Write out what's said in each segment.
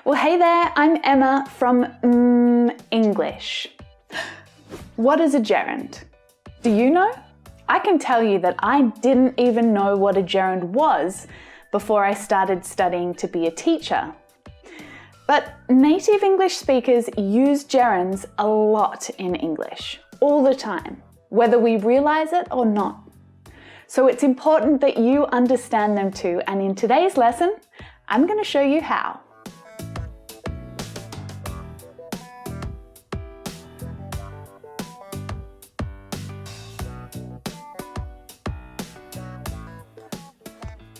Well, hey there, I'm Emma from English. What is a gerund? Do you know? I can tell you that I didn't even know what a gerund was before I started studying to be a teacher. But native English speakers use gerunds a lot in English, all the time, whether we realize it or not. So it's important that you understand them too, and in today's lesson, I'm going to show you how.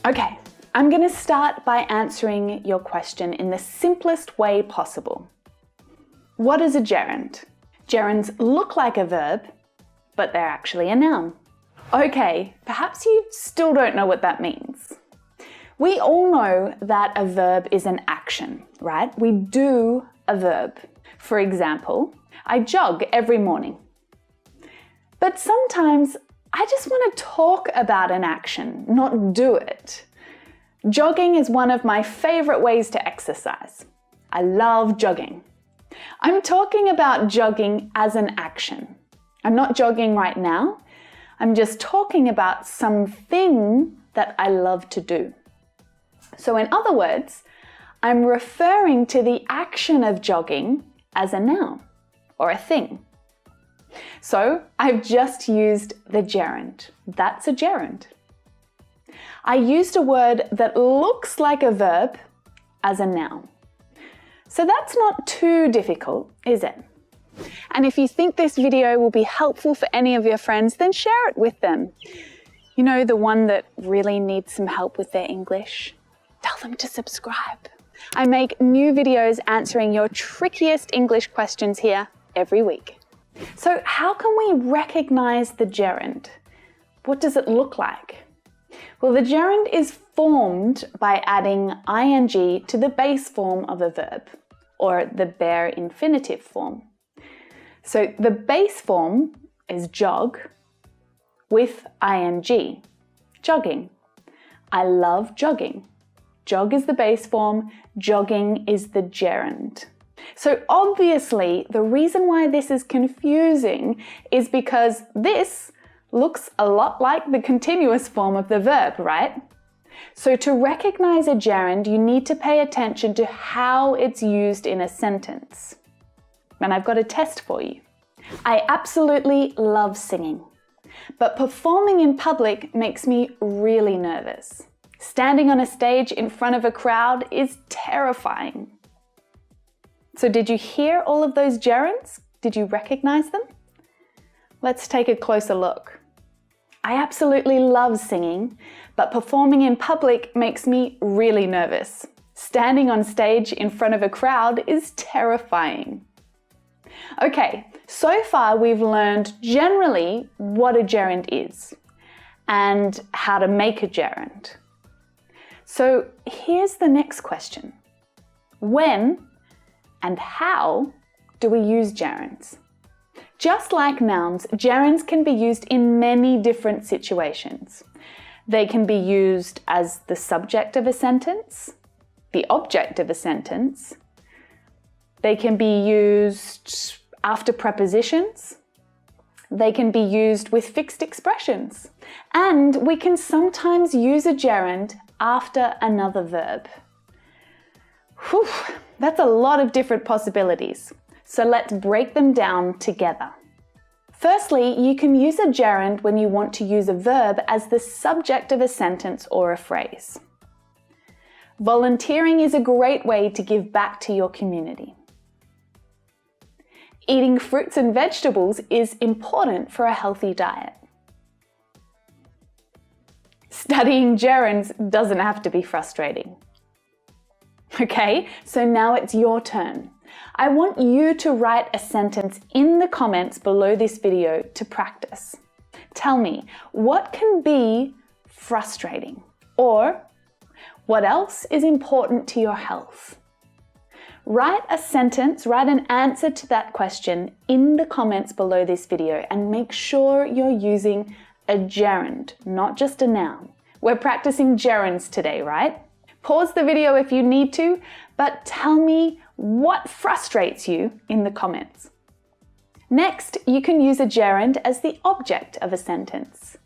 Okay, I'm going to start by answering your question in the simplest way possible. What is a gerund? Gerunds look like a verb, but they're actually a noun. Okay, perhaps you still don't know what that means. We all know that a verb is an action, right? We do a verb. For example, I jog every morning. But sometimes I just want to talk about an action, not do it. Jogging is one of my favorite ways to exercise. I love jogging. I'm talking about jogging as an action. I'm not jogging right now. I'm just talking about something that I love to do. So in other words, I'm referring to the action of jogging as a noun or a thing. So I've just used the gerund. That's a gerund. I used a word that looks like a verb as a noun. So that's not too difficult, is it? And if you think this video will be helpful for any of your friends, then share it with them. You know, the one that really needs some help with their English? Tell them to subscribe. I make new videos answering your trickiest English questions here every week. So how can we recognize the gerund? What does it look like? Well, the gerund is formed by adding ing to the base form of a verb, or the bare infinitive form. So the base form is jog with ing, jogging. I love jogging. Jog is the base form, jogging is the gerund. So obviously, the reason why this is confusing is because this looks a lot like the continuous form of the verb, right? So to recognize a gerund, you need to pay attention to how it's used in a sentence. And I've got a test for you. I absolutely love singing, but performing in public makes me really nervous. Standing on a stage in front of a crowd is terrifying. So did you hear all of those gerunds? Did you recognize them? Let's take a closer look. I absolutely love singing, but performing in public makes me really nervous. Standing on stage in front of a crowd is terrifying. Okay, so far we've learned generally what a gerund is and how to make a gerund. So here's the next question. When and how do we use gerunds? Just like nouns, gerunds can be used in many different situations. They can be used as the subject of a sentence, the object of a sentence. They can be used after prepositions. They can be used with fixed expressions. And we can sometimes use a gerund after another verb. Whew, that's a lot of different possibilities. So let's break them down together. Firstly, you can use a gerund when you want to use a verb as the subject of a sentence or a phrase. Volunteering is a great way to give back to your community. Eating fruits and vegetables is important for a healthy diet. Studying gerunds doesn't have to be frustrating. Okay, so now it's your turn. I want you to write a sentence in the comments below this video to practice. Tell me, what can be frustrating? Or, what else is important to your health? Write a sentence, write an answer to that question in the comments below this video and make sure you're using a gerund, not just a noun. We're practicing gerunds today, right? Pause the video if you need to, but tell me what frustrates you in the comments. Next, you can use a gerund as the object of a sentence.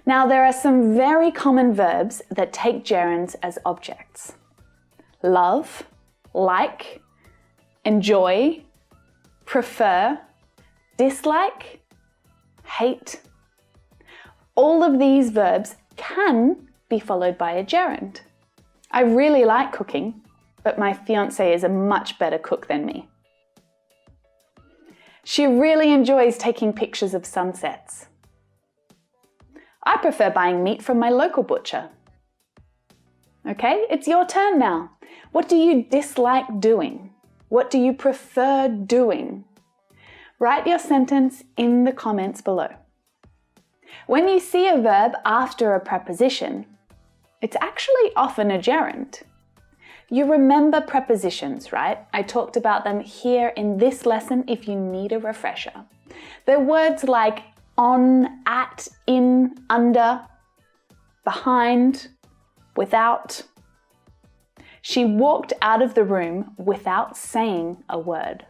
Now, there are some very common verbs that take gerunds as objects. Love, like, enjoy, prefer, dislike, hate. All of these verbs can be followed by a gerund. I really like cooking, but my fiancé is a much better cook than me. She really enjoys taking pictures of sunsets. I prefer buying meat from my local butcher. Okay, it's your turn now. What do you dislike doing? What do you prefer doing? Write your sentence in the comments below. When you see a verb after a preposition, it's actually often a gerund. You remember prepositions, right? I talked about them here in this lesson if you need a refresher. They're words like on, at, in, under, behind, without. She walked out of the room without saying a word.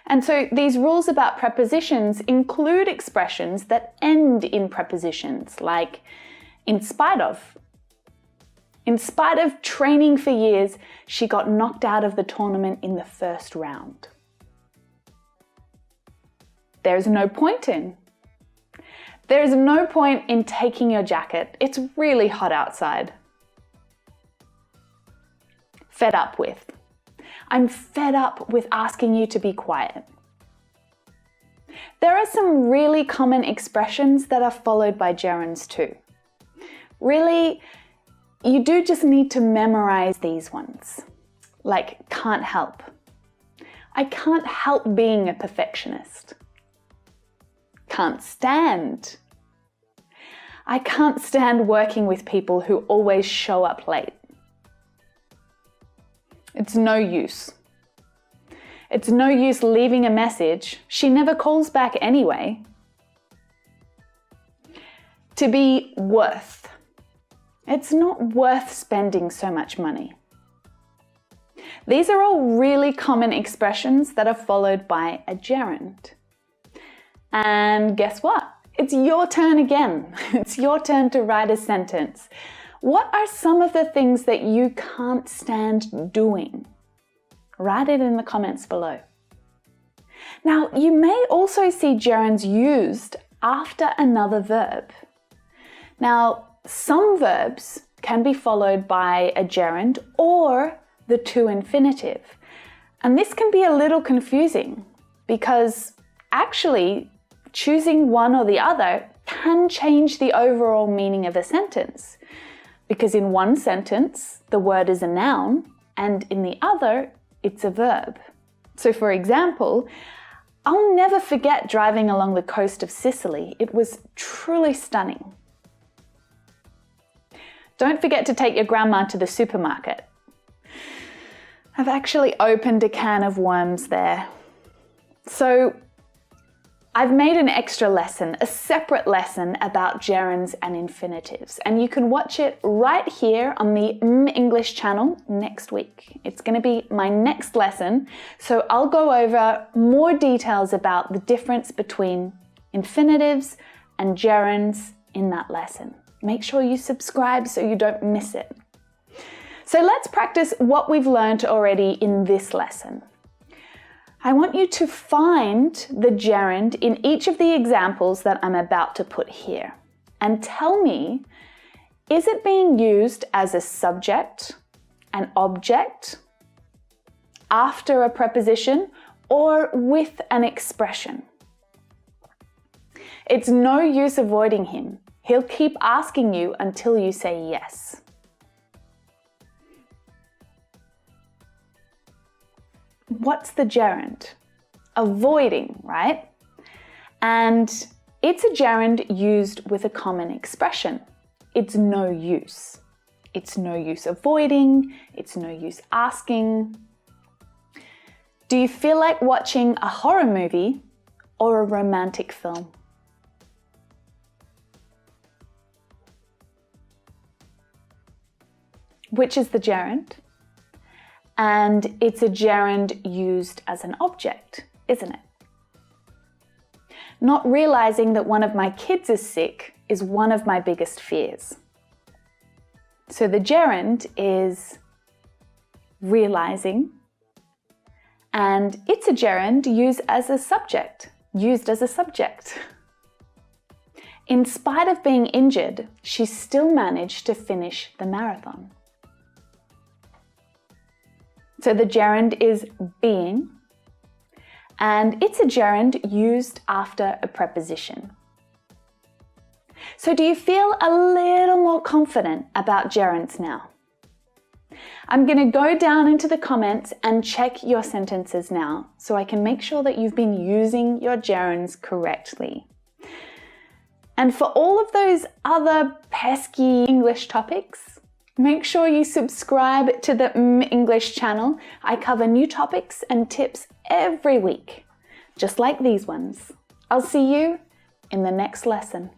And so these rules about prepositions include expressions that end in prepositions, like in spite of. In spite of training for years, she got knocked out of the tournament in the first round. There's no point in. There's no point in taking your jacket. It's really hot outside. Fed up with. I'm fed up with asking you to be quiet. There are some really common expressions that are followed by gerunds too. Really, you do just need to memorize these ones, like can't help. I can't help being a perfectionist. Can't stand. I can't stand working with people who always show up late. It's no use. It's no use leaving a message. She never calls back anyway. To be worth. It's not worth spending so much money. These are all really common expressions that are followed by a gerund. And guess what? It's your turn again. It's your turn to write a sentence. What are some of the things that you can't stand doing? Write it in the comments below. Now, you may also see gerunds used after another verb. Now, some verbs can be followed by a gerund or the to infinitive. And this can be a little confusing because actually choosing one or the other can change the overall meaning of a sentence. Because in one sentence, the word is a noun, and in the other, it's a verb. So for example, I'll never forget driving along the coast of Sicily. It was truly stunning. Don't forget to take your grandma to the supermarket. I've actually opened a can of worms there. So I've made an extra lesson, a separate lesson about gerunds and infinitives, and you can watch it right here on the English channel next week. It's going to be my next lesson, so I'll go over more details about the difference between infinitives and gerunds in that lesson. Make sure you subscribe so you don't miss it. So let's practice what we've learned already in this lesson. I want you to find the gerund in each of the examples that I'm about to put here and tell me, is it being used as a subject, an object, after a preposition, or with an expression? It's no use avoiding him. He'll keep asking you until you say yes. What's the gerund? Avoiding, right? And it's a gerund used with a common expression. It's no use. It's no use avoiding. It's no use asking. Do you feel like watching a horror movie or a romantic film? which is the gerund, and it's a gerund used as an object, isn't it? Not realizing that one of my kids is sick is one of my biggest fears. So the gerund is realizing, and it's a gerund used as a subject. In spite of being injured, she still managed to finish the marathon. So the gerund is being, and it's a gerund used after a preposition. So do you feel a little more confident about gerunds now? I'm going to go down into the comments and check your sentences now so I can make sure that you've been using your gerunds correctly. And for all of those other pesky English topics, make sure you subscribe to the English channel. I cover new topics and tips every week, just like these ones. I'll see you in the next lesson.